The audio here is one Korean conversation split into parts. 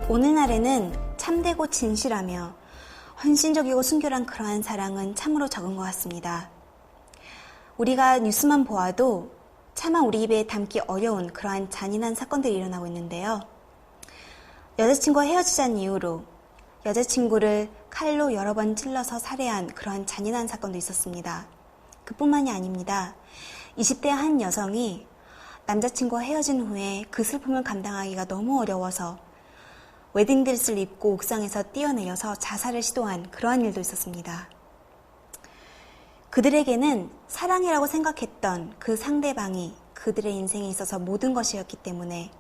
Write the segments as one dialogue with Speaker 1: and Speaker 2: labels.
Speaker 1: 오늘날에는 참되고 진실하며 헌신적이고 순결한 그러한 사랑은 참으로 적은 것 같습니다. 우리가 뉴스만 보아도 차마 우리 입에 담기 어려운 그러한 잔인한 사건들이 일어나고 있는데요. 여자친구와 헤어지자는 이유로 여자친구를 칼로 여러 번 찔러서 살해한 그러한 잔인한 사건도 있었습니다. 그뿐만이 아닙니다. 20대 한 여성이 남자친구와 헤어진 후에 그 슬픔을 감당하기가 너무 어려워서 웨딩드레스를 입고 옥상에서 뛰어내려서 자살을 시도한 그러한 일도 있었습니다. 그들에게는 사랑이라고 생각했던 그 상대방이 그들의 인생에 있어서 모든 것이었기 때문에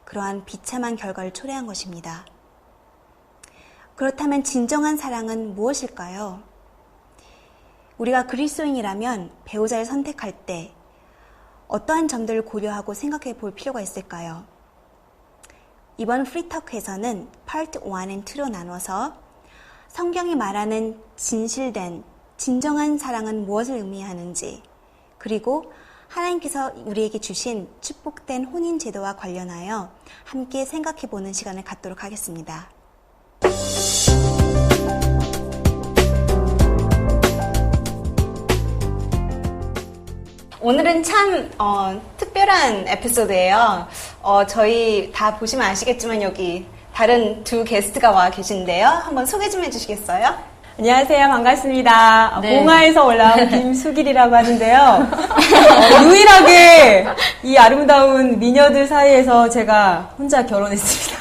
Speaker 1: 그러한 비참한 결과를 초래한 것입니다. 그렇다면 진정한 사랑은 무엇일까요? 우리가 그리스도인이라면 배우자를 선택할 때 어떠한 점들을 고려하고 생각해 볼 필요가 있을까요? 이번 프리터크에서는 파트 1 and 2로 나눠서 성경이 말하는 진실된 진정한 사랑은 무엇을 의미하는지, 그리고 하나님께서 우리에게 주신 축복된 혼인 제도와 관련하여 함께 생각해 보는 시간을 갖도록 하겠습니다. 오늘은 참 특별한 에피소드예요. 저희 다 보시면 아시겠지만 여기 다른 두 게스트가 와 계신데요. 한번 소개 좀 해주시겠어요?
Speaker 2: 안녕하세요. 반갑습니다.
Speaker 3: 네.
Speaker 2: 봉화에서 올라온 김수길이라고 하는데요. 유일하게 이 아름다운 미녀들 사이에서 제가 혼자 결혼했습니다.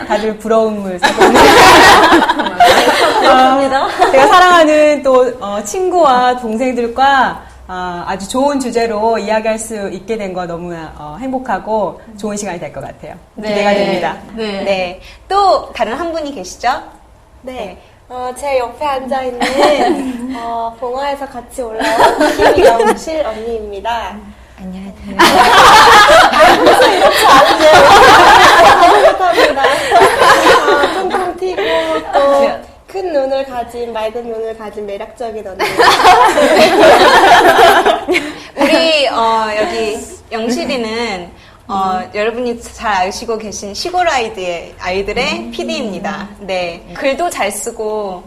Speaker 2: 다들 부러움을 사고 있는. 제가 사랑하는 또 친구와 동생들과 아주 좋은 주제로 이야기할 수 있게 된 거 너무 행복하고 좋은 시간이 될 것 같아요. 기대가 됩니다.
Speaker 1: 네. 또 다른 한 분이 계시죠?
Speaker 4: 네. 제 옆에 앉아있는, 봉화에서 같이 올라온 김영실 언니입니다.
Speaker 3: 안녕하세요.
Speaker 4: 무슨 이렇게 아니세요? 감사합니다. 통통 튀고, 또, 큰 눈을 가진, 맑은 눈을 가진 매력적인 언니.
Speaker 1: 우리, 여기 영실이는 여러분이 잘 아시고 계신 시골 아이들의 PD입니다. 네. 글도 잘 쓰고,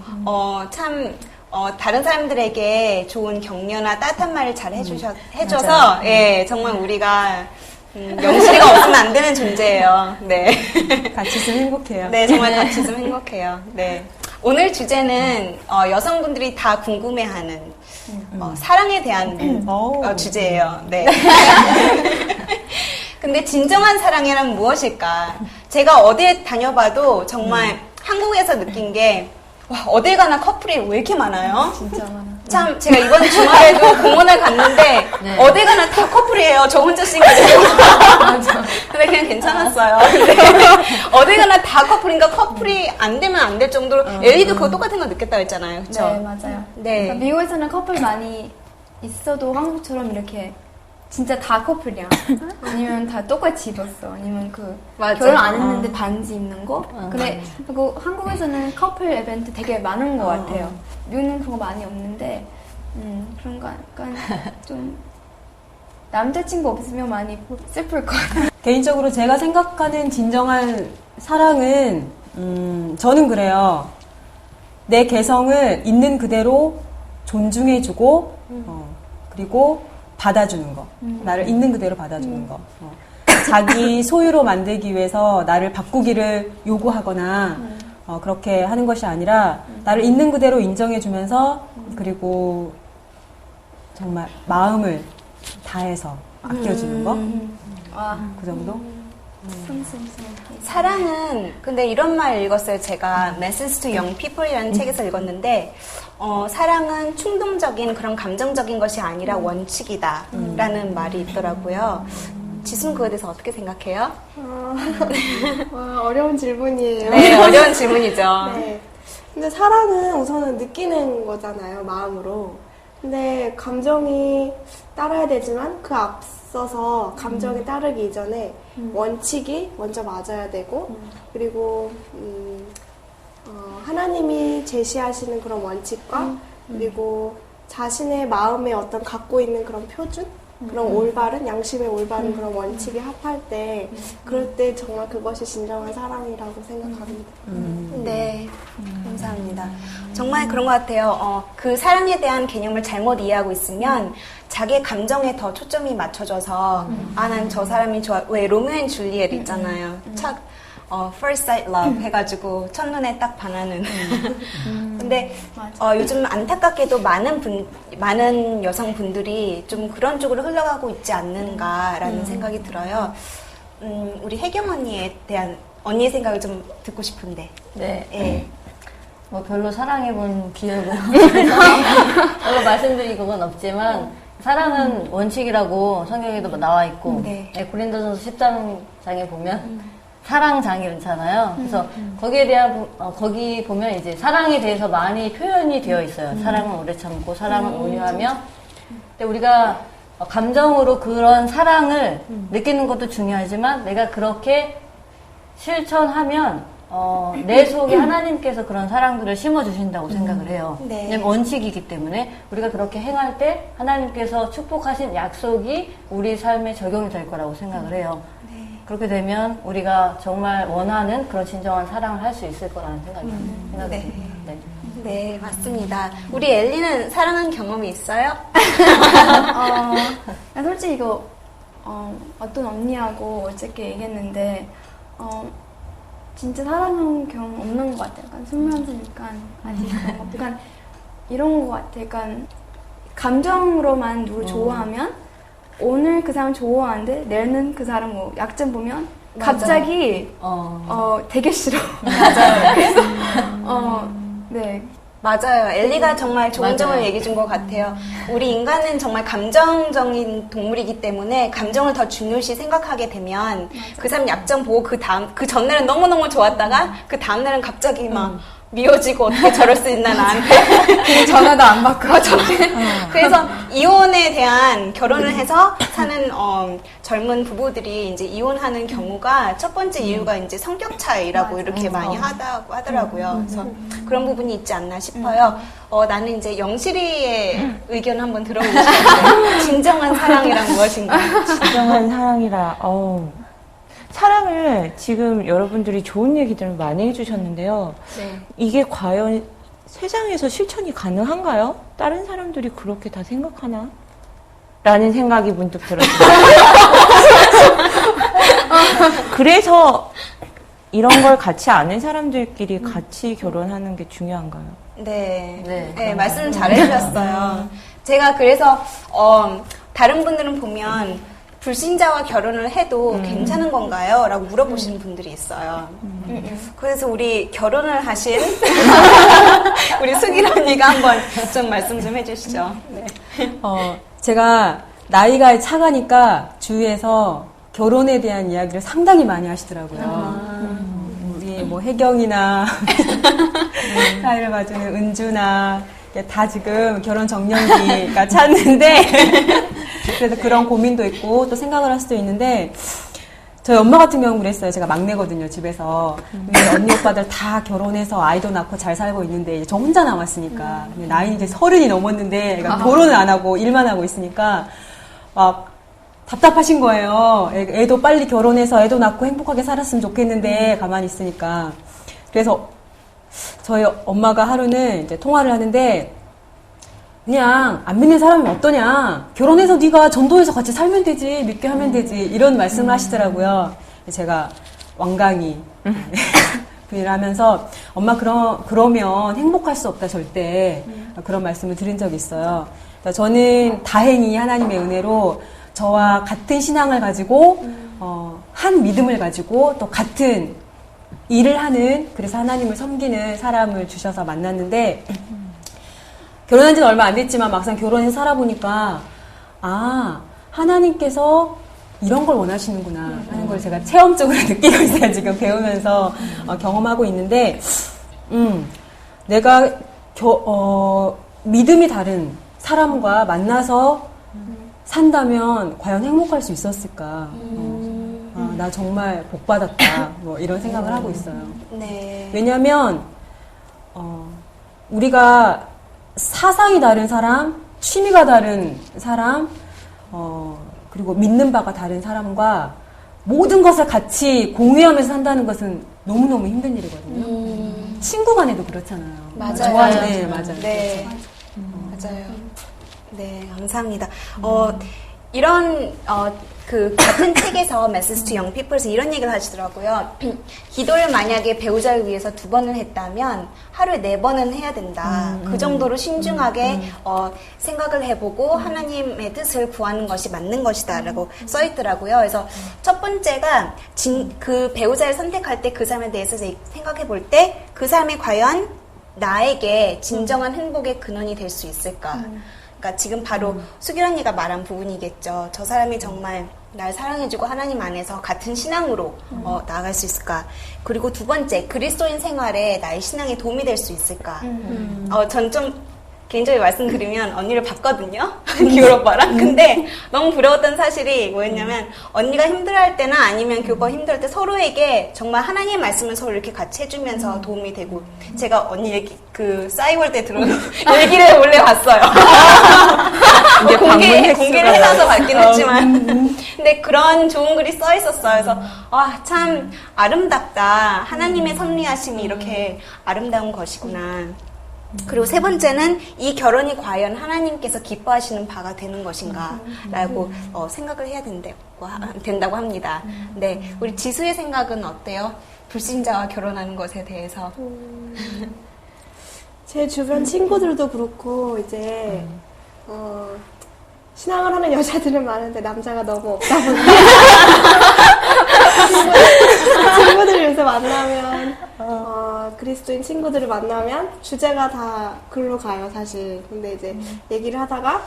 Speaker 1: 다른 사람들에게 좋은 격려나 따뜻한 말을 잘 해줘서, 예, 정말 우리가, 영실이가 없으면 안 되는 존재예요. 네.
Speaker 2: 같이 있으면 행복해요.
Speaker 1: 네, 정말 같이 있으면 행복해요. 네. 오늘 주제는, 여성분들이 다 궁금해하는, 사랑에 대한 주제예요. 네. 근데 진정한 사랑이란 무엇일까? 제가 어디에 다녀봐도 정말 한국에서 느낀 게, 와, 어딜 가나 커플이 왜 이렇게 많아요?
Speaker 3: 진짜 많아.
Speaker 1: 참, 제가 이번 주말에도 공원을 갔는데,
Speaker 3: 네.
Speaker 1: 어딜 가나 다 커플이에요. 저 혼자 싱글이에요. 근데 그냥 괜찮았어요. 근데 어딜 가나 다 커플인가 커플이 안 되면 안 될 정도로, 엘리도 그거 똑같은 거 느꼈다고 했잖아요. 그쵸?
Speaker 3: 네, 맞아요.
Speaker 1: 네.
Speaker 3: 그러니까 미국에서는 커플 많이 있어도 한국처럼 이렇게 진짜 다 커플이야. 아니면 다 똑같이 입었어. 아니면
Speaker 1: 맞아.
Speaker 3: 결혼 안 했는데 반지 입는 거. 근데 그리고 한국에서는 커플 이벤트 되게 많은 것 같아요. 미국은 그런 거 많이 없는데 그런 거 약간 좀 남자친구 없으면 많이 슬플 것 같아요.
Speaker 2: 개인적으로 제가 생각하는 진정한 사랑은 저는 그래요. 내 개성을 있는 그대로 존중해주고 그리고 받아주는 거. 나를 있는 그대로 받아주는 거. 자기 소유로 만들기 위해서 나를 바꾸기를 요구하거나 그렇게 하는 것이 아니라 나를 있는 그대로 인정해주면서 그리고 정말 마음을 다해서 아껴주는 거. 그 정도?
Speaker 1: 사랑은, 근데 이런 말 읽었어요. 제가 Message to Young People이라는 책에서 읽었는데, 사랑은 충동적인 그런 감정적인 것이 아니라 원칙이다. 라는 말이 있더라고요. 지수는 그거에 대해서 어떻게 생각해요?
Speaker 4: 와, 어려운 질문이에요.
Speaker 1: 네, 어려운 질문이죠.
Speaker 4: 네. 근데 사랑은 우선은 느끼는 거잖아요, 마음으로. 근데 감정이 따라야 되지만 그 앞서서 감정이 따르기 이전에 원칙이 먼저 맞아야 되고, 그리고 하나님이 제시하시는 그런 원칙과 그리고 자신의 마음에 어떤 갖고 있는 그런 표준? 그런 올바른 양심의 올바른 그런 원칙이 합할 때 그럴 때 정말 그것이 진정한 사랑이라고 생각합니다.
Speaker 1: 네, 감사합니다. 정말 그런 것 같아요. 그 사랑에 대한 개념을 잘못 이해하고 있으면 자기 감정에 더 초점이 맞춰져서 난 저 사람이 좋아. 왜 로미오 앤 줄리엣 있잖아요. 첫 first sight love 해가지고 첫눈에 딱 반하는. 근데 요즘 안타깝게도 많은 여성분들이 좀 그런 쪽으로 흘러가고 있지 않는가라는 생각이 들어요. 우리 혜경 언니에 대한 언니의 생각을 좀 듣고 싶은데.
Speaker 5: 네.
Speaker 1: 예.
Speaker 5: 뭐 별로 사랑해본 기억은 별로 말씀드릴 건 없지만 사랑은 원칙이라고 성경에도 나와 있고
Speaker 1: 네.
Speaker 5: 고린도전서 10장에 보면 사랑장이잖아요. 그래서 거기에 대한 거기 보면 이제 사랑에 대해서 많이 표현이 되어 있어요. 사랑은 오래 참고 사랑은 온유하며. 근데 우리가 감정으로 그런 사랑을 느끼는 것도 중요하지만 내가 그렇게 실천하면 내 속에 하나님께서 그런 사랑들을 심어주신다고 생각을 해요.
Speaker 1: 네.
Speaker 5: 왜냐면 원칙이기 때문에 우리가 그렇게 행할 때 하나님께서 축복하신 약속이 우리 삶에 적용이 될 거라고 생각을 해요.
Speaker 1: 네.
Speaker 5: 그렇게 되면 우리가 정말 원하는 그런 진정한 사랑을 할 수 있을 거라는 생각이 듭니다. 네.
Speaker 1: 네, 맞습니다. 우리 엘리는 사랑한 경험이 있어요?
Speaker 3: 나 솔직히 이거 어떤 언니하고 어저께 얘기했는데 진짜 사랑한 경험 없는 것 같아요. 약간 21살이니까 아직 약간 이런 것 같아요. 약간 감정으로만 누굴 좋아하면 오늘 그 사람 좋아하는데 내일은 그 사람 뭐 약점 보면 갑자기 되게 싫어.
Speaker 1: 맞아요.
Speaker 3: 그래서 네.
Speaker 1: 맞아요. 엘리가 정말 좋은
Speaker 5: 맞아요.
Speaker 1: 점을 얘기해 준 것 같아요. 우리 인간은 정말 감정적인 동물이기 때문에 감정을 더 중요시 생각하게 되면 그 사람 약점 보고 그 전날은 너무너무 좋았다가 그 다음날은 갑자기 막 미워지고 어떻게 저럴 수 있나 나한테.
Speaker 3: 전화도 안 받고.
Speaker 1: 그래서 이혼에 대한 결혼을 해서 사는 젊은 부부들이 이제 이혼하는 경우가 첫 번째 이유가 이제 성격 차이라고 이렇게 많이 하더라고요. 그래서 그런 부분이 있지 않나 싶어요. 나는 이제 영실이의 의견 한번 들어보고 싶은데 진정한 사랑이란 무엇인가?
Speaker 6: 진정한 사랑이라. 사랑을 지금 여러분들이 좋은 얘기들을 많이 해주셨는데요.
Speaker 1: 네.
Speaker 6: 이게 과연 세상에서 실천이 가능한가요? 다른 사람들이 그렇게 다 생각하나? 라는 생각이 문득 들었어요. 그래서 이런 걸 같이 아는 사람들끼리 같이 결혼하는 게 중요한가요?
Speaker 1: 네, 말씀 잘해주셨어요. 제가 그래서 다른 분들은 보면 불신자와 결혼을 해도 괜찮은 건가요? 라고 물어보시는 분들이 있어요. 그래서 우리 결혼을 하신 우리 수길 언니가 한번 좀 말씀 좀 해주시죠. 네.
Speaker 2: 제가 나이가 차가니까 주위에서 결혼에 대한 이야기를 상당히 많이 하시더라고요. 우리 뭐 혜경이나 사이를 봐주는 은주나 다 지금 결혼 정년기가 찼는데 그래서 그런 고민도 있고 또 생각을 할 수도 있는데 저희 엄마 같은 경우는 그랬어요. 제가 막내거든요, 집에서. 근데 언니 오빠들 다 결혼해서 아이도 낳고 잘 살고 있는데 이제 저 혼자 남았으니까. 근데 나이는 이제 30이 넘었는데 그러니까 결혼을 안 하고 일만 하고 있으니까 막 답답하신 거예요. 애도 빨리 결혼해서 애도 낳고 행복하게 살았으면 좋겠는데 가만히 있으니까. 그래서 저희 엄마가 하루는 이제 통화를 하는데 그냥 안 믿는 사람이 어떠냐. 결혼해서 네가 전도해서 같이 살면 되지. 믿게 하면 되지. 이런 말씀을 하시더라고요. 제가 완강히 부인을 하면서 엄마 그러면 행복할 수 없다 절대. 그런 말씀을 드린 적이 있어요. 그러니까 저는 다행히 하나님의 은혜로 저와 같은 신앙을 가지고 한 믿음을 가지고 또 같은 일을 하는 그래서 하나님을 섬기는 사람을 주셔서 만났는데 결혼한 지는 얼마 안 됐지만 막상 결혼해서 살아보니까 하나님께서 이런 걸 원하시는구나 하는 걸 제가 체험적으로 느끼고 있어요. 지금 배우면서 경험하고 있는데 내가 믿음이 다른 사람과 만나서 산다면 과연 행복할 수 있었을까? 나 정말 복받았다. 뭐 이런 생각을 하고 있어요.
Speaker 1: 네.
Speaker 2: 왜냐하면 우리가 사상이 다른 사람, 취미가 다른 사람, 그리고 믿는 바가 다른 사람과 모든 것을 같이 공유하면서 산다는 것은 너무너무 힘든 일이거든요. 친구 간에도 그렇잖아요.
Speaker 1: 맞아요.
Speaker 2: 좋아하는, 맞아요.
Speaker 1: 네. 맞아요. 네, 감사합니다. 이런, 같은 책에서 Message to Young People에서 이런 얘기를 하시더라고요. 기도를 만약에 배우자를 위해서 2번을 했다면 하루에 4번은 해야 된다. 그 정도로 신중하게 생각을 해보고 하나님의 뜻을 구하는 것이 맞는 것이다 라고 써있더라고요. 그래서 첫 번째가 그 배우자를 선택할 때 그 사람에 대해서 생각해 볼 때 그 사람이 과연 나에게 진정한 행복의 근원이 될 수 있을까. 그러니까 지금 바로 수길 언니가 말한 부분이겠죠. 저 사람이 정말 날 사랑해주고 하나님 안에서 같은 신앙으로 나아갈 수 있을까. 그리고 2번째, 그리스도인 생활에 나의 신앙에 도움이 될 수 있을까. 전 좀 개인적으로 말씀드리면 언니를 봤거든요. 기울 오빠랑. 근데 너무 부러웠던 사실이 뭐였냐면 언니가 힘들어할 때나 아니면 교우가 힘들할 때 서로에게 정말 하나님의 말씀을 서로 이렇게 같이 해주면서 도움이 되고 제가 언니 얘기 싸이월 때 들은 얘기를 원래 봤어요. 공개를 해놔서 봤긴 했지만 근데 그런 좋은 글이 써 있었어요. 그래서 참 아름답다. 하나님의 섭리하심이 이렇게 아름다운 것이구나. 그리고 3번째는 이 결혼이 과연 하나님께서 기뻐하시는 바가 되는 것인가 라고 생각을 해야 된다고 합니다. 네, 우리 지수의 생각은 어때요? 불신자와 결혼하는 것에 대해서.
Speaker 4: 제 주변 친구들도 그렇고 이제 신앙을 하는 여자들은 많은데 남자가 너무 없다 보니 친구들 요새 만나면 그리스도인 친구들을 만나면 주제가 다 글로 가요 사실. 근데 이제 얘기를 하다가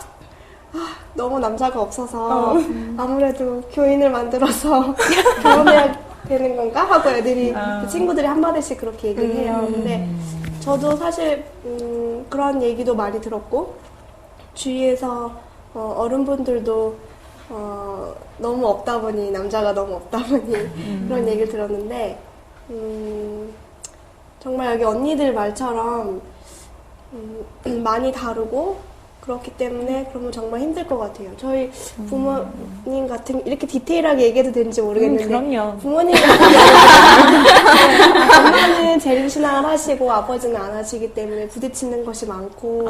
Speaker 4: 너무 남자가 없어서 아무래도 교인을 만들어서 결혼해야 되는 건가 하고 애들이 친구들이 한마디씩 그렇게 얘기를 해요. 근데 저도 사실 그런 얘기도 많이 들었고 주위에서 어른분들도 너무 없다 보니 남자가 너무 없다 보니 그런 얘기를 들었는데 정말 여기 언니들 말처럼 많이 다르고 그렇기 때문에 그러면 정말 힘들 것 같아요. 저희 부모님 같은 이렇게 디테일하게 얘기해도 되는지 모르겠는데
Speaker 6: 그럼요.
Speaker 4: 부모님 같은 경우는 엄마는 재림신앙을 하시고 아버지는 안 하시기 때문에 부딪히는 것이 많고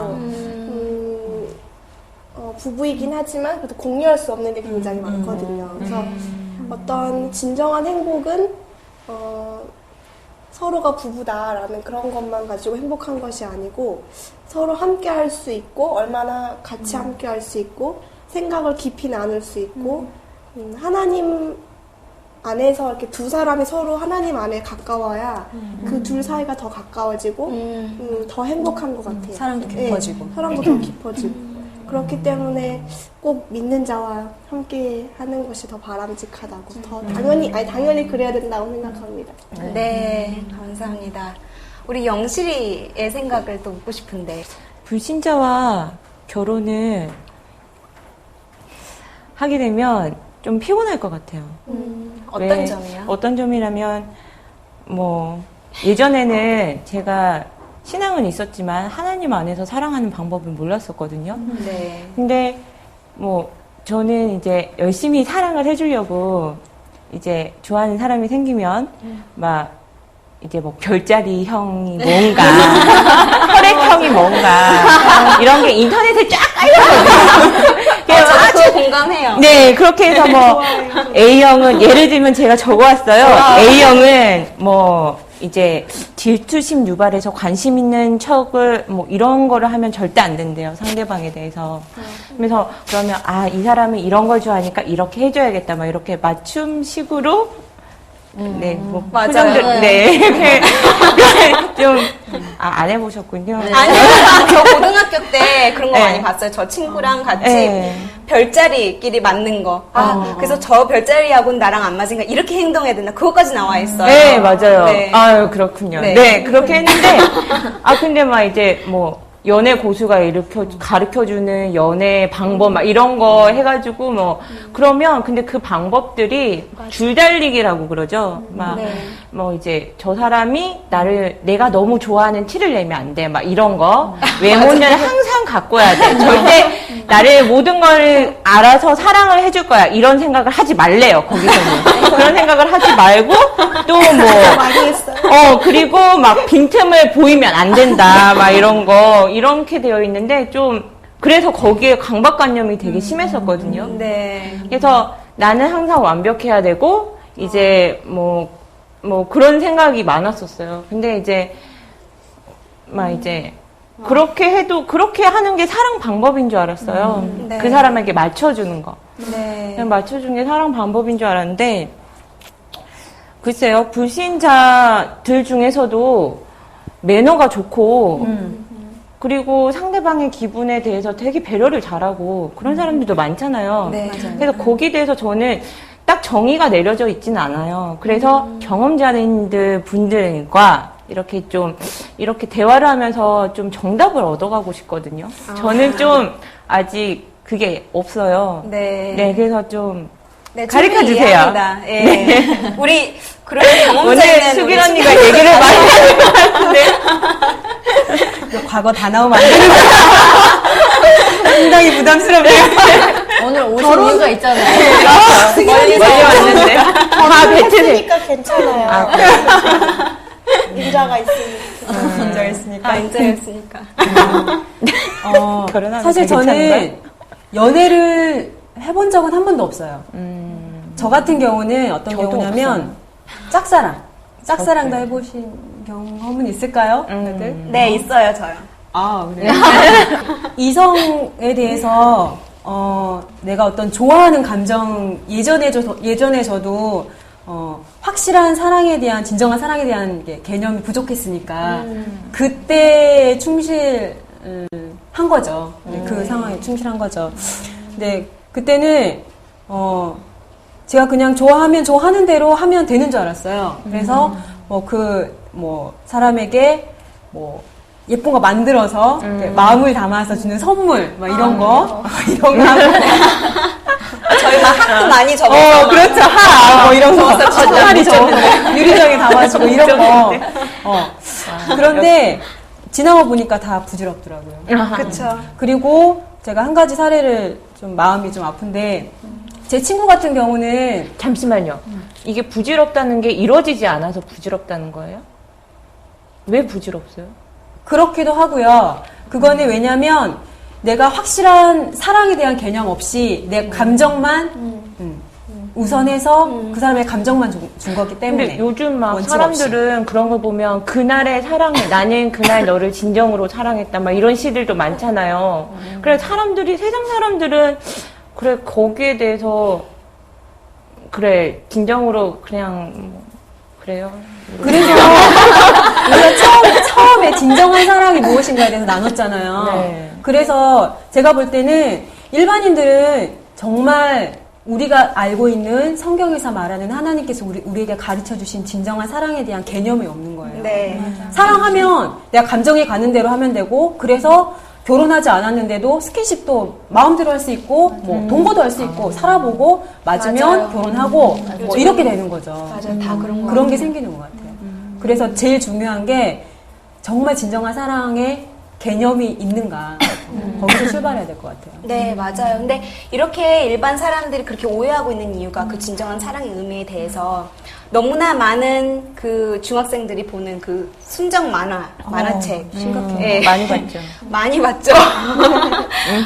Speaker 4: 부부이긴 하지만 그래도 공유할 수 없는 게 굉장히 많거든요. 그래서 어떤 진정한 행복은 서로가 부부다라는 그런 것만 가지고 행복한 것이 아니고 서로 함께 할 수 있고 얼마나 같이 함께 할 수 있고 생각을 깊이 나눌 수 있고 하나님 안에서 이렇게 두 사람이 서로 하나님 안에 가까워야 그 둘 사이가 더 가까워지고 더 행복한 것 같아요.
Speaker 2: 사랑도 깊어지고.
Speaker 4: 네, 사랑도 더 깊어지고. 그렇기 때문에 꼭 믿는 자와 함께 하는 것이 더 바람직하다고 더 당연히 그래야 된다고 생각합니다.
Speaker 1: 네, 감사합니다. 우리 영실이의 생각을 또 묻고 싶은데.
Speaker 6: 불신자와 결혼을 하게 되면 좀 피곤할 것 같아요.
Speaker 1: 어떤 점이요?
Speaker 6: 어떤 점이라면 예전에는 제가 신앙은 있었지만 하나님 안에서 사랑하는 방법을 몰랐었거든요.
Speaker 1: 네.
Speaker 6: 근데 저는 이제 열심히 사랑을 해주려고 이제 좋아하는 사람이 생기면 이제 별자리 형이 뭔가 혈액형이 뭔가 이런 게 인터넷에 쫙 깔려있거든요.
Speaker 1: 아주 공감해요.
Speaker 6: 네, 그렇게 해서 A형은 예를 들면 제가 적어왔어요. A형은 이제 질투심 유발해서 관심 있는 척을 이런 거를 하면 절대 안 된대요. 상대방에 대해서. 그래서 그러면 이 사람은 이런 걸 좋아하니까 이렇게 해줘야겠다. 이렇게 맞춤식으로 네,
Speaker 1: 맞아요.
Speaker 6: 표정들, 네, 이렇게 좀 안 해보셨군요.
Speaker 1: 네. 아니요, 저 고등학교 때 그런 거 많이 봤어요. 저 친구랑 같이 별자리끼리 맞는 거. 그래서 저 별자리하고는 나랑 안 맞으니까 이렇게 행동해야 된다. 그것까지 나와 있어요.
Speaker 6: 네, 맞아요.
Speaker 1: 네.
Speaker 6: 아유, 그렇군요.
Speaker 1: 네.
Speaker 6: 네, 그렇게 했는데, 근데 이제 연애 고수가 가르쳐주는 연애 방법, 막 이런 거 해가지고, 뭐, 그러면, 근데 그 방법들이 줄달리기라고 그러죠. 막, 뭐, 이제, 저 사람이 내가 너무 좋아하는 티를 내면 안 돼. 막 이런 거. 외모는 항상 가꿔야 돼. 절대 나를 모든 걸 알아서 사랑을 해줄 거야. 이런 생각을 하지 말래요, 거기서는. 그런 생각을 하지 말고, 또 뭐,
Speaker 4: 많이 했어요.
Speaker 6: 그리고 막 빈틈을 보이면 안 된다. 막 이런 거, 이렇게 되어 있는데, 좀, 그래서 거기에 강박관념이 되게 심했었거든요.
Speaker 1: 네.
Speaker 6: 그래서 나는 항상 완벽해야 되고, 이제 뭐 그런 생각이 많았었어요. 근데 이제, 막 이제, 그렇게 하는 게 사랑 방법인 줄 알았어요.
Speaker 1: 네.
Speaker 6: 그 사람에게 맞춰주는 거.
Speaker 1: 네.
Speaker 6: 그냥 맞춰주는 게 사랑 방법인 줄 알았는데, 글쎄요, 불신자들 중에서도 매너가 좋고, 그리고 상대방의 기분에 대해서 되게 배려를 잘하고, 그런 사람들도 많잖아요.
Speaker 1: 네, 맞아요.
Speaker 6: 그래서 거기에 대해서 저는 딱 정의가 내려져 있지는 않아요. 그래서 경험자들 분들과 이렇게 대화를 하면서 좀 정답을 얻어가고 싶거든요. 저는 좀 아직 그게 없어요.
Speaker 1: 네.
Speaker 6: 네, 그래서 좀
Speaker 1: 네,
Speaker 6: 가르쳐
Speaker 1: 충분히
Speaker 6: 주세요.
Speaker 1: 이해합니다. 예.
Speaker 6: 네.
Speaker 1: 우리 그런 경험자
Speaker 6: 오늘
Speaker 1: 있는
Speaker 6: 수길
Speaker 1: 우리
Speaker 6: 언니가 얘기를 많이 하는 것 같은데.
Speaker 2: 과거 다 나오면 안 되는 거야. 상당히 부담스럽네요.
Speaker 5: 오늘 오신 이유가 있잖아요.
Speaker 6: 멀리 왔는데. 다 뱉으세요.
Speaker 4: 했으니까 괜찮아요. 인자가 있으니까.
Speaker 2: 인정했으니까.
Speaker 1: 인정했으니까.
Speaker 6: 결혼하면
Speaker 2: 사실
Speaker 6: 되게
Speaker 2: 저는
Speaker 6: 괜찮은가?
Speaker 2: 연애를 해본 적은 한 번도 없어요. 저 같은 경우는 어떤
Speaker 6: 저도
Speaker 2: 경우냐면 짝사랑도 해보신 경험은 있을까요? 다들?
Speaker 1: 네, 있어요, 저요.
Speaker 2: 아, 그래요? 이성에 대해서 내가 어떤 좋아하는 감정 예전에 저도 확실한 사랑에 대한 진정한 사랑에 대한 개념이 부족했으니까 그때 충실한 거죠. 그 상황에 충실한 거죠. 근데 그때는 제가 그냥 좋아하는 대로 하면 되는 줄 알았어요. 그래서 사람에게 예쁜 거 만들어서 마음을 담아서 주는 선물 막 이런 거 이런 거 하고
Speaker 1: 저희 막 학도 많이 적었어요.
Speaker 2: 그렇죠. 이런 거 천마리 적었는데 유리병에 담아주고 이런 거 그런데 지나고 보니까 다 부질없더라고요.
Speaker 1: 그쵸.
Speaker 2: 그리고 제가 한 가지 사례를 좀 마음이 좀 아픈데 제 친구 같은 경우는
Speaker 6: 잠시만요. 이게 부질없다는 게 이루어지지 않아서 부질없다는 거예요? 왜 부질없어요?
Speaker 2: 그렇기도 하고요. 그거는 왜냐면 내가 확실한 사랑에 대한 개념 없이 내 감정만 우선해서 그 사람의 감정만 준 거기 때문에.
Speaker 6: 근데 요즘 막
Speaker 2: 원칙
Speaker 6: 사람들은 그런 걸 보면 그날의 나는 그날 너를 진정으로 사랑했다 막 이런 시들도 많잖아요. 그래 세상 사람들은 그래 거기에 대해서 그래 진정으로 그냥 그래요.
Speaker 2: 그래서 우리가 처음에 진정한 사랑이 무엇인가에 대해서 나눴잖아요.
Speaker 6: 네.
Speaker 2: 그래서 제가 볼 때는 일반인들은 정말 우리가 알고 있는 성경에서 말하는 하나님께서 우리에게 가르쳐 주신 진정한 사랑에 대한 개념이 없는 거예요.
Speaker 1: 네.
Speaker 2: 사랑하면 내가 감정이 가는 대로 하면 되고 그래서 결혼하지 않았는데도 스킨십도 마음대로 할 수 있고 동거도 할 수 있고 살아보고 맞으면
Speaker 1: 맞아요.
Speaker 2: 결혼하고 이렇게 되는 거죠.
Speaker 1: 맞아요. 다 그런 거.
Speaker 2: 그런 게 생기는 것 같아요. 그래서 제일 중요한 게 정말 진정한 사랑의 개념이 있는가 거기서 출발해야 될 것 같아요.
Speaker 1: 네, 맞아요. 근데 이렇게 일반 사람들이 그렇게 오해하고 있는 이유가 그 진정한 사랑의 의미에 대해서 너무나 많은 그 중학생들이 보는 그 순정 만화책.
Speaker 2: 심각해요.
Speaker 1: 예.
Speaker 6: 많이 봤죠.
Speaker 1: 많이 봤죠.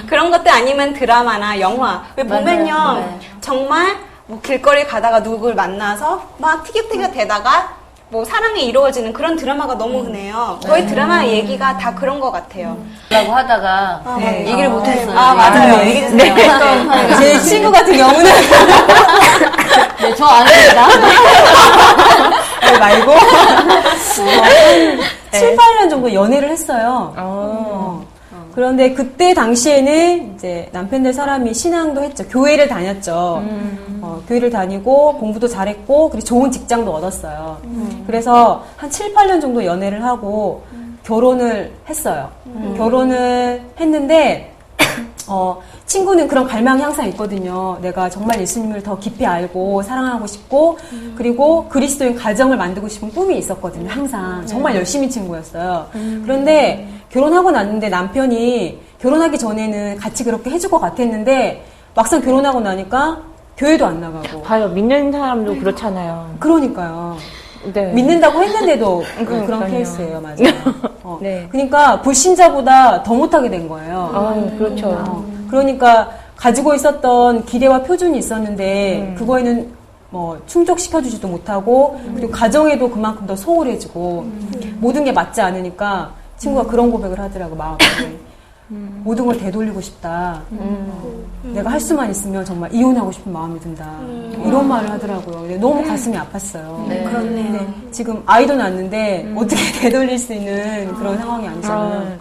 Speaker 1: 그런 것들 아니면 드라마나 영화. 왜 보면요,
Speaker 5: 맞아요.
Speaker 1: 정말 뭐 길거리 가다가 누굴 만나서 막 티격태격 대다가 뭐 사랑이 이루어지는 그런 드라마가 너무 흔해요. 거의 드라마 얘기가 다 그런 것 같아요.
Speaker 5: 라고 하다가
Speaker 2: 네.
Speaker 5: 얘기를 못했어요.
Speaker 1: 아, 맞아요.
Speaker 2: 네.
Speaker 1: 얘기해주세요.
Speaker 2: 제 친구 같은 경우는
Speaker 5: 네, 저 아닙니다.
Speaker 2: 말고 한 7, 8년 정도 연애를 했어요. 그런데 그때 당시에는 이제 남편들 사람이 신앙도 했죠. 교회를 다녔죠. 교회를 다니고 공부도 잘했고 그리고 좋은 직장도 얻었어요. 그래서 한 7, 8년 정도 연애를 하고 결혼을 했어요. 결혼을 했는데 친구는 그런 갈망이 항상 있거든요. 내가 정말 예수님을 더 깊이 알고 사랑하고 싶고 그리고 그리스도인 가정을 만들고 싶은 꿈이 있었거든요. 항상 정말 열심히 친구였어요. 그런데 결혼하고 났는데 남편이 결혼하기 전에는 같이 그렇게 해줄 것 같았는데 막상 결혼하고 나니까 교회도 안 나가고.
Speaker 6: 봐요. 믿는 사람도 그렇잖아요.
Speaker 2: 그러니까요.
Speaker 6: 네.
Speaker 2: 믿는다고 했는데도 그런
Speaker 6: 그러니까요.
Speaker 2: 케이스예요. 맞아요.
Speaker 6: 네.
Speaker 2: 그러니까 불신자보다 더 못하게 된 거예요.
Speaker 6: 그렇죠.
Speaker 2: 그러니까 가지고 있었던 기대와 표준이 있었는데 그거에는 뭐 충족시켜주지도 못하고 그리고 가정에도 그만큼 더 소홀해지고 모든 게 맞지 않으니까 친구가 그런 고백을 하더라고. 마음에 모든 걸 되돌리고 싶다. 내가 할 수만 있으면 정말 이혼하고 싶은 마음이 든다. 이런 말을 하더라고요. 근데 너무 가슴이 아팠어요.
Speaker 5: 네.
Speaker 1: 그렇네요.
Speaker 2: 근데 지금 아이도 낳았는데 어떻게 되돌릴 수 있는 그런 상황이 아니잖아요.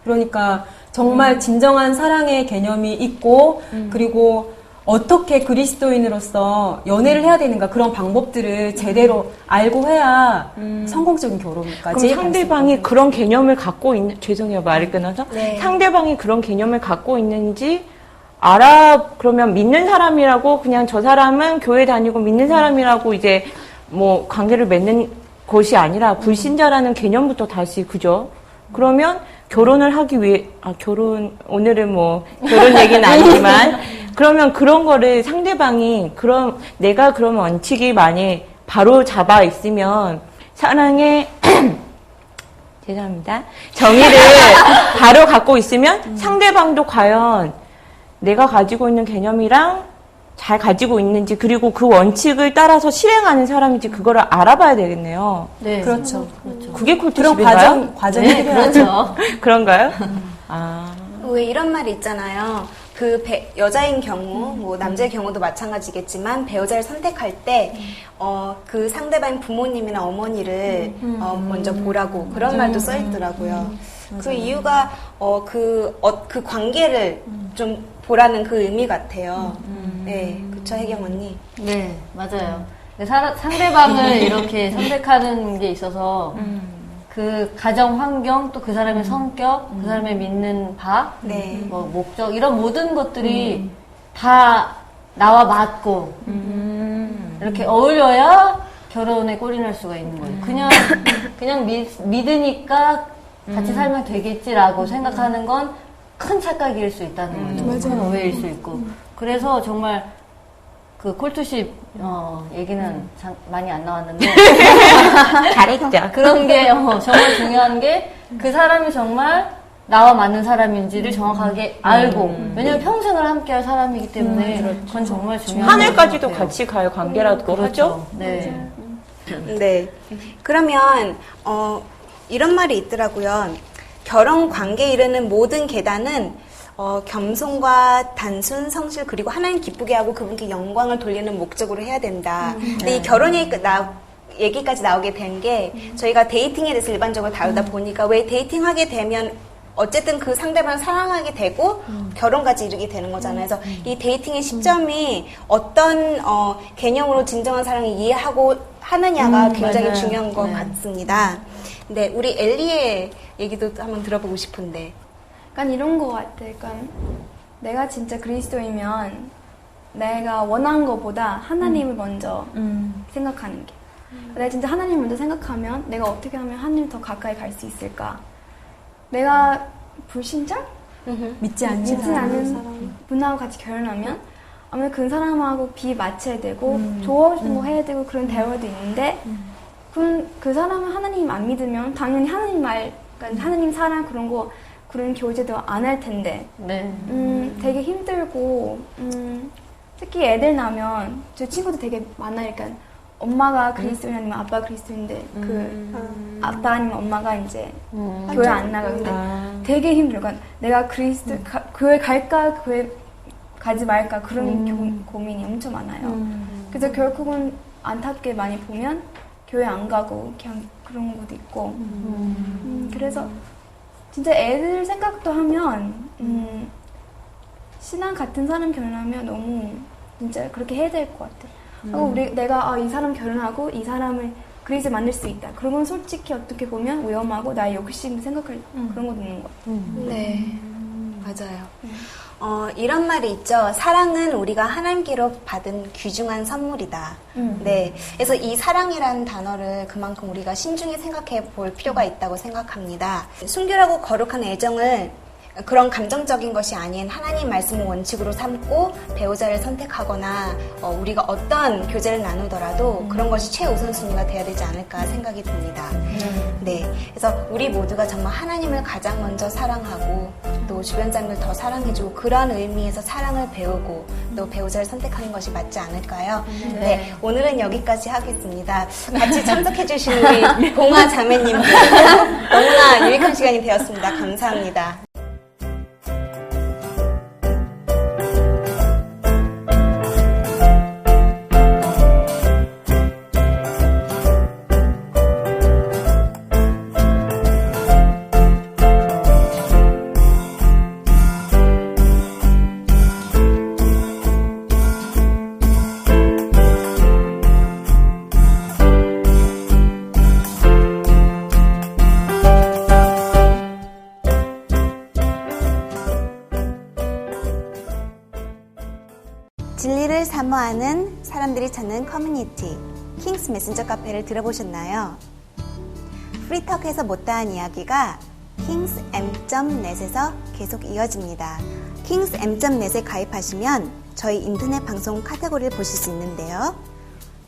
Speaker 2: 그러니까 정말 진정한 사랑의 개념이 있고 그리고 어떻게 그리스도인으로서 연애를 해야 되는가 그런 방법들을 제대로 알고 해야 성공적인 결혼까지.
Speaker 6: 그럼 상대방이 그런 개념을 갖고 있는, 죄송해요, 말을 끊어서.
Speaker 1: 네.
Speaker 6: 상대방이 그런 개념을 갖고 있는지 그러면 믿는 사람이라고 그냥 저 사람은 교회 다니고 믿는 사람이라고 이제 뭐 관계를 맺는 것이 아니라 불신자라는 개념부터 다시, 그죠? 그러면 결혼을 하기 위해, 오늘은 뭐 결혼 얘기는 아니지만, 그러면 그런 거를 상대방이, 내가 그런 원칙이 많이 바로 잡아 있으면, 사랑의, 죄송합니다. 정의를 바로 갖고 있으면 상대방도 과연 내가 가지고 있는 개념이랑 잘 가지고 있는지, 그리고 그 원칙을 따라서 실행하는 사람인지 그거를 알아봐야 되겠네요.
Speaker 5: 네.
Speaker 2: 그렇죠.
Speaker 6: 그게
Speaker 2: 그런
Speaker 6: 콜투십인가요?
Speaker 2: 과정이
Speaker 5: 네, 그렇죠.
Speaker 6: 그런가요?
Speaker 1: 왜 이런 말이 있잖아요. 여자인 경우, 뭐 남자의 경우도 마찬가지겠지만 배우자를 선택할 때 그 상대방 부모님이나 어머니를 먼저 보라고 그런 말도 써 있더라고요. 그 이유가 그 관계를 좀 보라는 그 의미 같아요. 네, 그쵸, 혜경 언니.
Speaker 5: 네, 맞아요. 상대방을 이렇게 선택하는 게 있어서 그 가정 환경, 또 그 사람의 성격, 그 사람의 믿는 바,
Speaker 1: 네.
Speaker 5: 뭐 목적, 이런 모든 것들이 다 나와 맞고 이렇게 어울려야 결혼에 꼴이 날 수가 있는 거예요. 그냥 믿으니까 같이 살면 되겠지라고 생각하는 건 큰 착각일 수 있다는 거죠. 큰 오해일 수 있고. 그래서 정말 그 콜투십 얘기는 많이 안 나왔는데
Speaker 6: 잘했죠.
Speaker 5: 그런 게 정말 중요한 게 그 사람이 정말 나와 맞는 사람인지를 정확하게 알고, 왜냐면 평생을 함께할 사람이기 때문에 그건 정말 중요한
Speaker 6: 하늘까지도
Speaker 5: 것 같아요.
Speaker 6: 같이 갈 관계라고 하죠?
Speaker 5: 네.
Speaker 1: 네. 그러면 이런 말이 있더라고요. 결혼 관계에 이르는 모든 계단은 겸손과 단순, 성실, 그리고 하나님 기쁘게 하고 그분께 영광을 돌리는 목적으로 해야 된다. 근데 이 결혼 얘기까지 나오게 된 게 저희가 데이팅에 대해서 일반적으로 다루다 보니까 왜 데이팅하게 되면 어쨌든 그 상대방을 사랑하게 되고 결혼까지 이르게 되는 거잖아요. 그래서 이 데이팅의 시점이 어떤 개념으로 진정한 사랑을 이해하고 하느냐가 굉장히
Speaker 5: 맞아요.
Speaker 1: 중요한 것
Speaker 5: 네.
Speaker 1: 같습니다. 네, 우리 엘리의 얘기도 한번 들어보고 싶은데.
Speaker 3: 약간 이런 거 같아. 약간 내가 진짜 그리스도이면 내가 원하는 것보다 하나님을 먼저 생각하는 게. 내가 진짜 하나님 먼저 생각하면 내가 어떻게 하면 하나님 더 가까이 갈 수 있을까? 내가 불신자?
Speaker 2: 믿지 않는
Speaker 3: 믿지
Speaker 2: 사람.
Speaker 3: 않는 분하고 같이 결혼하면 아무래도 그 사람하고 비맞춰야 되고 좋아하고 싶은 거 해야 되고 그런 대화도 있는데 그 사람은 하나님 안 믿으면 당연히 하나님 말, 그러니까 하나님 사랑 그런 교제도 안 할 텐데
Speaker 5: 네.
Speaker 3: 되게 힘들고 특히 애들 나면 저 친구도 되게 많아요. 그러니까 엄마가 그리스도인 아니면 아빠가 그리스도인데 그 아빠 아니면 엄마가 이제 교회 안 나가. 근데 되게 힘들어. 그러니까 내가 교회 갈까 교회 가지 말까 그런 고민이 엄청 많아요. 그래서 결국은 안타깝게 많이 보면 교회 안 가고 그냥 그런 것도 있고. 그래서 진짜 애들 생각도 하면 신앙 같은 사람 결혼하면 너무 진짜 그렇게 해야 될 것 같아. 하고 내가 이 사람 결혼하고 이 사람을 그릇을 만들 수 있다. 그런 건 솔직히 어떻게 보면 위험하고 나의 욕심 생각할 그런 것도 있는 것 같아요.
Speaker 1: 네, 맞아요. 이런 말이 있죠. 사랑은 우리가 하나님께로 받은 귀중한 선물이다. 네, 그래서 이 사랑이라는 단어를 그만큼 우리가 신중히 생각해 볼 필요가 있다고 생각합니다. 순결하고 거룩한 애정을 그런 감정적인 것이 아닌 하나님 말씀을 원칙으로 삼고 배우자를 선택하거나 우리가 어떤 교제를 나누더라도 그런 것이 최우선순위가 돼야 되지 않을까 생각이 듭니다. 네, 그래서 우리 모두가 정말 하나님을 가장 먼저 사랑하고 또 주변 사람들 더 사랑해주고 그런 의미에서 사랑을 배우고 또 배우자를 선택하는 것이 맞지 않을까요? 네, 오늘은 여기까지 하겠습니다. 같이 참석해주신 우리 봉화 자매님들 너무나 유익한 시간이 되었습니다. 감사합니다. 진리를 사모하는 사람들이 찾는 커뮤니티 킹스 메신저 카페를 들어보셨나요? 프리터크에서 못다한 이야기가 kingsm.net에서 계속 이어집니다. kingsm.net에 가입하시면 저희 인터넷 방송 카테고리를 보실 수 있는데요.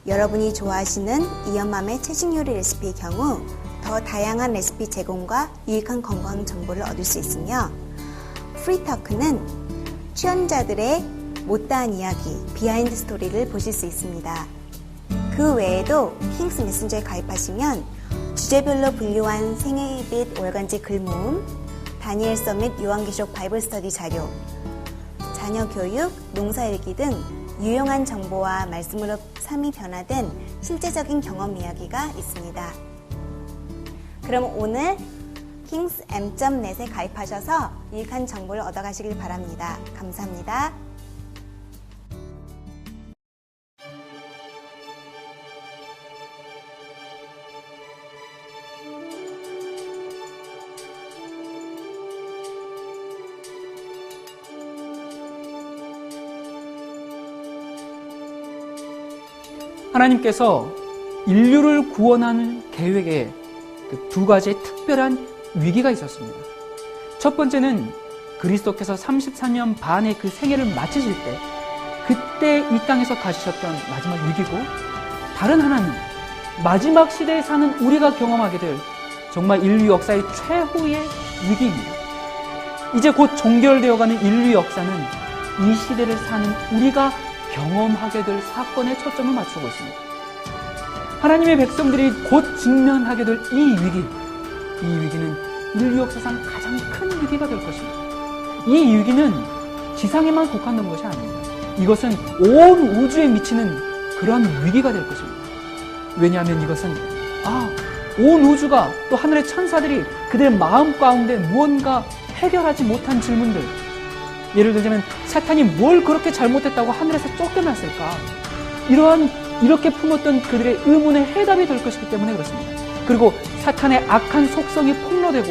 Speaker 1: 여러분이 좋아하시는 이연맘의 채식 요리 레시피의 경우 더 다양한 레시피 제공과 유익한 건강 정보를 얻을 수 있으며 프리터크는 출연자들의 못다한 이야기, 비하인드 스토리를 보실 수 있습니다. 그 외에도 킹스 메신저에 가입하시면 주제별로 분류한 생애 및 월간지 글 모음, 다니엘 서밋 요한계시록 바이블 스터디 자료, 자녀 교육, 농사일기 등 유용한 정보와 말씀으로 삶이 변화된 실제적인 경험 이야기가 있습니다. 그럼 오늘 kingsm.net에 가입하셔서 유익한 정보를 얻어가시길 바랍니다. 감사합니다.
Speaker 7: 하나님께서 인류를 구원하는 계획에 그 두 가지의 특별한 위기가 있었습니다. 첫 번째는 그리스도께서 33년 반의 그 생애를 마치실 때 그때 이 땅에서 가지셨던 마지막 위기고, 다른 하나는 마지막 시대에 사는 우리가 경험하게 될 정말 인류 역사의 최후의 위기입니다. 이제 곧 종결되어가는 인류 역사는 이 시대를 사는 우리가 경험하게 될 사건에 초점을 맞추고 있습니다. 하나님의 백성들이 곧 직면하게 될 이 위기는 인류 역사상 가장 큰 위기가 될 것입니다. 이 위기는 지상에만 국한된 것이 아닙니다. 이것은 온 우주에 미치는 그러한 위기가 될 것입니다. 왜냐하면 이것은 온 우주가 또 하늘의 천사들이 그들의 마음 가운데 무언가 해결하지 못한 질문들, 예를 들자면 사탄이 뭘 그렇게 잘못했다고 하늘에서 쫓겨났을까, 이렇게 품었던 그들의 의문의 해답이 될 것이기 때문에 그렇습니다. 그리고 사탄의 악한 속성이 폭로되고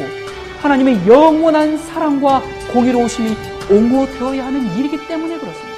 Speaker 7: 하나님의 영원한 사랑과 공의로우심이 옹호되어야 하는 일이기 때문에 그렇습니다.